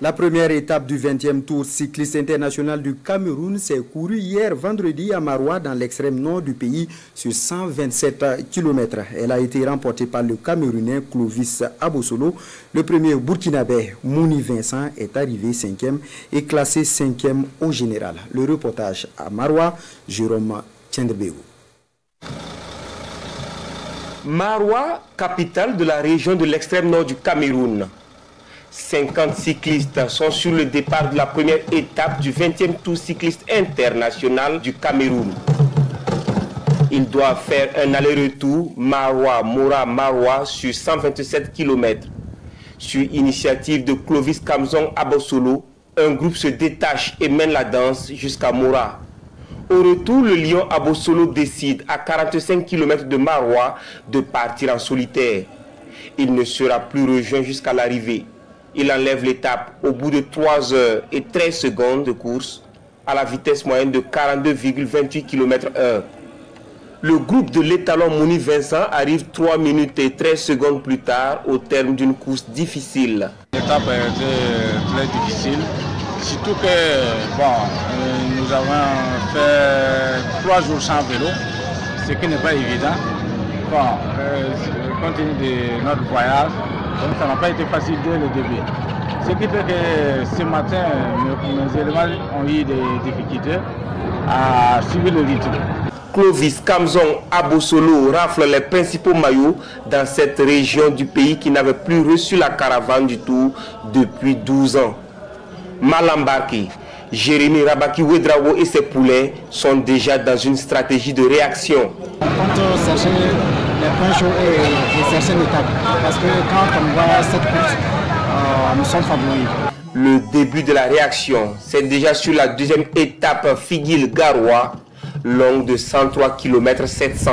La première étape du 20e Tour cycliste international du Cameroun s'est courue hier vendredi à Maroua dans l'extrême nord du pays sur 127 km. Elle a été remportée par le Camerounais Clovis Abosolo. Le premier Burkinabé Mouni Vincent est arrivé 5e et classé 5e au général. Le reportage à Maroua, Jérôme Tchendebego. Maroua, capitale de la région de l'extrême nord du Cameroun. 50 cyclistes sont sur le départ de la première étape du 20e Tour cycliste international du Cameroun. Ils doivent faire un aller-retour Maroua-Mora-Maroua sur 127 km. Sur initiative de Clovis Kamzong Abosolo, un groupe se détache et mène la danse jusqu'à Mora. Au retour, le lion Abosolo décide à 45 km de Maroua de partir en solitaire. Il ne sera plus rejoint jusqu'à l'arrivée. Il enlève l'étape au bout de 3 heures et 13 secondes de course à la vitesse moyenne de 42,28 km/h. Le groupe de l'étalon Mouni Vincent arrive 3 minutes et 13 secondes plus tard au terme d'une course difficile. L'étape a été très difficile, surtout que nous avons fait 3 jours sans vélo, ce qui n'est pas évident. Compte tenu de notre voyage, donc ça n'a pas été facile dès le début. Ce qui fait que ce matin, mes éléments ont eu des difficultés à suivre le rythme. Clovis Kamzong Abosolo rafle les principaux maillots dans cette région du pays qui n'avait plus reçu la caravane du Tour depuis 12 ans. Mal embarqué, Jérémy Rabaki Ouedraogo et ses poulets sont déjà dans une stratégie de réaction. On compte chercher les points chauds et chercher l'étape. Parce que quand on voit cette course, nous sommes favoris. Le début de la réaction, c'est déjà sur la deuxième étape Figuil-Garoua, longue de 103 km 700.